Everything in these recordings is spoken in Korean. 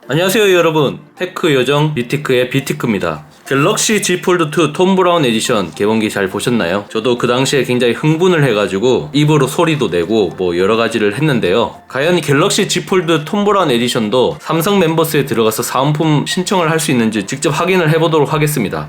안녕하세요 여러분, 테크 요정 비티크의 비티크입니다. 갤럭시 Z 폴드2 톰 브라운 에디션 개봉기 잘 보셨나요? 저도 그 당시에 굉장히 흥분을 해가지고 입으로 소리도 내고 뭐 여러가지를 했는데요. 과연 이 갤럭시 Z 폴드 톰 브라운 에디션도 삼성 멤버스에 들어가서 사은품 신청을 할 수 있는지 직접 확인을 해보도록 하겠습니다.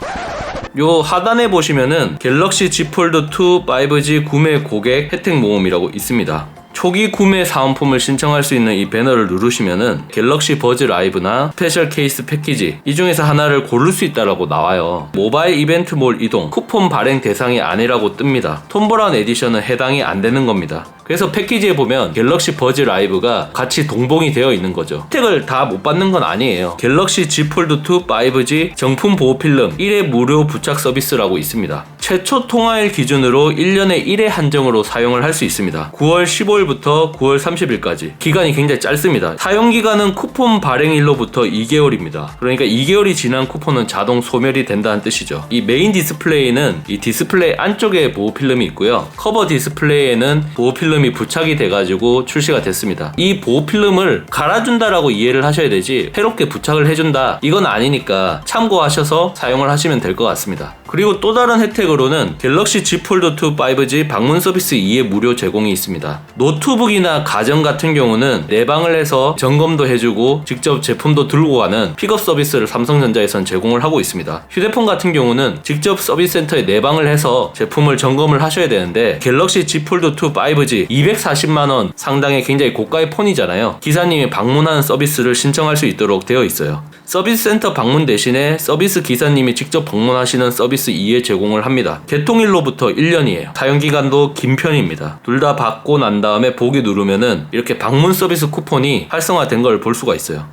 요 하단에 보시면은 갤럭시 Z 폴드2 5G 구매 고객 혜택 모음이라고 있습니다. 초기 구매 사은품을 신청할 수 있는 이 배너를 누르시면은 갤럭시 버즈 라이브나 스페셜 케이스 패키지 이 중에서 하나를 고를 수 있다라고 나와요. 모바일 이벤트 몰 이동, 쿠폰 발행 대상이 아니라고 뜹니다. 톰 브라운 에디션은 해당이 안 되는 겁니다. 그래서 패키지에 보면 갤럭시 버즈 라이브가 같이 동봉이 되어 있는 거죠. 혜택을 다 못 받는 건 아니에요. 갤럭시 Z 폴드2 5G 정품 보호 필름 1회 무료 부착 서비스라고 있습니다. 최초 통화일 기준으로 1년에 1회 한정으로 사용을 할 수 있습니다. 9월 15일부터 9월 30일까지 기간이 굉장히 짧습니다. 사용기간은 쿠폰 발행일로부터 2개월입니다. 그러니까 2개월이 지난 쿠폰은 자동 소멸이 된다는 뜻이죠. 이 메인 디스플레이는 이 디스플레이 안쪽에 보호 필름이 있고요. 커버 디스플레이에는 보호 필름이 부착이 돼가지고 출시가 됐습니다. 이 보호 필름을 갈아준다라고 이해를 하셔야 되지 새롭게 부착을 해준다 이건 아니니까 참고하셔서 사용을 하시면 될 것 같습니다. 그리고 또 다른 혜택으로는 갤럭시 Z 폴드2 5G 방문 서비스 2회 무료 제공이 있습니다. 노트북이나 가전 같은 경우는 내방을 해서 점검도 해주고 직접 제품도 들고 가는 픽업 서비스를 삼성전자에선 제공을 하고 있습니다. 휴대폰 같은 경우는 직접 서비스 센터에 내방을 해서 제품을 점검을 하셔야 되는데 갤럭시 Z 폴드2 5G 240만원 상당의 굉장히 고가의 폰이잖아요. 기사님이 방문하는 서비스를 신청할 수 있도록 되어 있어요. 서비스 센터 방문 대신에 서비스 기사님이 직접 방문하시는 서비스 2회 제공을 합니다. 개통일로부터 1년이에요. 사용기간도 긴 편입니다. 둘 다 받고 난 다음에 보기 누르면은 이렇게 방문 서비스 쿠폰이 활성화된 걸 볼 수가 있어요.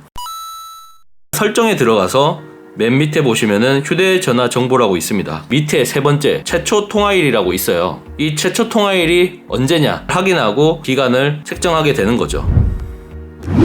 설정에 들어가서 맨 밑에 보시면은 휴대전화 정보라고 있습니다. 밑에 세 번째 최초 통화일이라고 있어요. 이 최초 통화일이 언제냐 확인하고 기간을 책정하게 되는 거죠.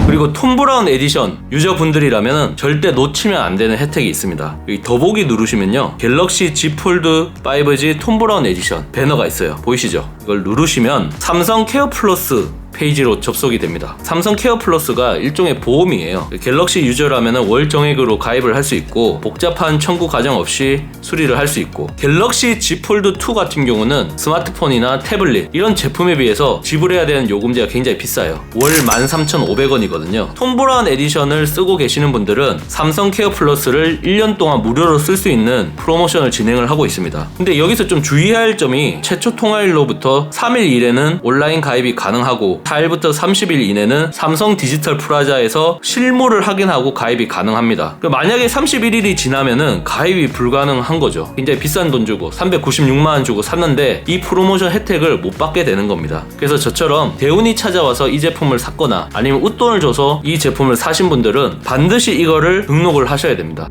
그리고 톰 브라운 에디션 유저분들이라면 절대 놓치면 안 되는 혜택이 있습니다. 여기 더보기 누르시면요, 갤럭시 Z 폴드 5G 톰 브라운 에디션 배너가 있어요. 보이시죠? 이걸 누르시면 삼성 케어 플러스 페이지로 접속이 됩니다. 삼성 케어 플러스가 일종의 보험이에요. 갤럭시 유저라면 월 정액으로 가입을 할 수 있고 복잡한 청구 과정 없이 수리를 할 수 있고, 갤럭시 Z 폴드2 같은 경우는 스마트폰이나 태블릿 이런 제품에 비해서 지불해야 되는 요금제가 굉장히 비싸요. 월 13,500원이거든요. 톰 브라운 에디션을 쓰고 계시는 분들은 삼성 케어 플러스를 1년 동안 무료로 쓸 수 있는 프로모션을 진행을 하고 있습니다. 근데 여기서 좀 주의해야 할 점이 최초 통화일로부터 3일 이내는 온라인 가입이 가능하고 4일부터 30일 이내는 삼성 디지털 프라자에서 실물을 확인하고 가입이 가능합니다. 만약에 31일이 지나면은 가입이 불가능한 거죠. 굉장히 비싼 돈 주고 396만원 주고 샀는데 이 프로모션 혜택을 못 받게 되는 겁니다. 그래서 저처럼 대운이 찾아와서 이 제품을 샀거나 아니면 웃돈을 줘서 이 제품을 사신 분들은 반드시 이거를 등록을 하셔야 됩니다.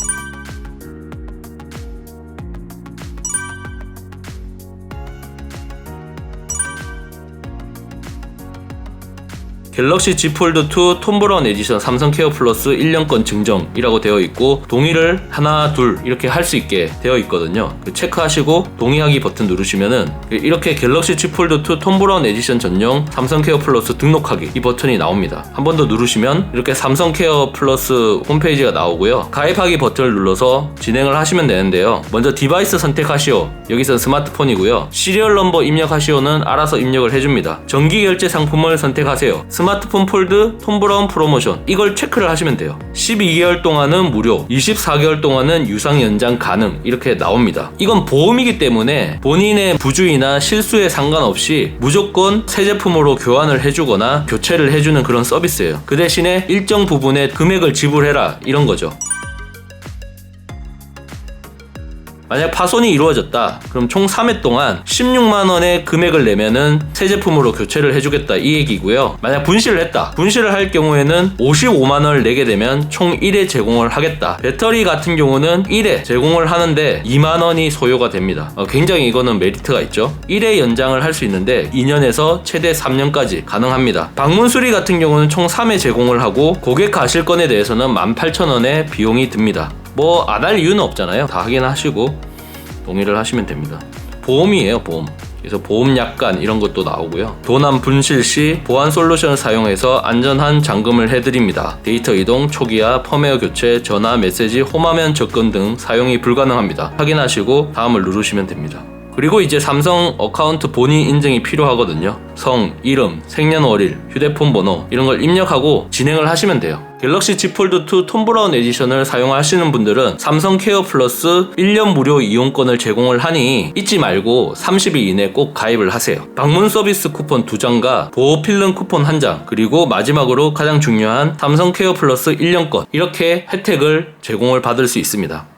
갤럭시 Z 폴드2 톰 브라운 에디션 삼성 케어 플러스 1년권 증정이라고 되어 있고 동의를 하나 둘 이렇게 할 수 있게 되어 있거든요. 체크하시고 동의하기 버튼 누르시면은 이렇게 갤럭시 Z 폴드2 톰 브라운 에디션 전용 삼성 케어 플러스 등록하기 이 버튼이 나옵니다. 한 번 더 누르시면 이렇게 삼성 케어 플러스 홈페이지가 나오고요. 가입하기 버튼을 눌러서 진행을 하시면 되는데요. 먼저 디바이스 선택하시오. 여기선 스마트폰이고요. 시리얼 넘버 입력하시오는 알아서 입력을 해줍니다. 정기 결제 상품을 선택하세요. 스마트폰 폴드 톰 브라운 프로모션 이걸 체크를 하시면 돼요. 12개월 동안은 무료, 24개월 동안은 유상 연장 가능 이렇게 나옵니다. 이건 보험이기 때문에 본인의 부주의나 실수에 상관없이 무조건 새 제품으로 교환을 해주거나 교체를 해주는 그런 서비스예요. 그 대신에 일정 부분의 금액을 지불해라 이런 거죠. 만약 파손이 이루어졌다 그럼 총 3회 동안 16만원의 금액을 내면은 새 제품으로 교체를 해주겠다 이 얘기고요. 만약 분실을 했다, 분실을 할 경우에는 55만원을 내게 되면 총 1회 제공을 하겠다. 배터리 같은 경우는 1회 제공을 하는데 2만원이 소요가 됩니다. 굉장히 이거는 메리트가 있죠. 1회 연장을 할 수 있는데 2년에서 최대 3년까지 가능합니다. 방문 수리 같은 경우는 총 3회 제공을 하고 고객 가실 건에 대해서는 18,000원의 비용이 듭니다. 안 할 이유는 없잖아요. 다 확인하시고 동의를 하시면 됩니다. 보험이에요, 보험. 그래서 보험 약관 이런 것도 나오고요. 도난 분실 시 보안 솔루션을 사용해서 안전한 잠금을 해드립니다. 데이터 이동, 초기화, 펌웨어 교체, 전화, 메시지, 홈화면 접근 등 사용이 불가능합니다. 확인하시고 다음을 누르시면 됩니다. 그리고 이제 삼성 어카운트 본인 인증이 필요하거든요. 성, 이름, 생년월일, 휴대폰 번호 이런 걸 입력하고 진행을 하시면 돼요. 갤럭시 Z 폴드 2 톰 브라운 에디션을 사용하시는 분들은 삼성 케어 플러스 1년 무료 이용권을 제공을 하니 잊지 말고 30일 이내 꼭 가입을 하세요. 방문 서비스 쿠폰 2장과 보호 필름 쿠폰 1장, 그리고 마지막으로 가장 중요한 삼성 케어 플러스 1년권, 이렇게 혜택을 제공을 받을 수 있습니다.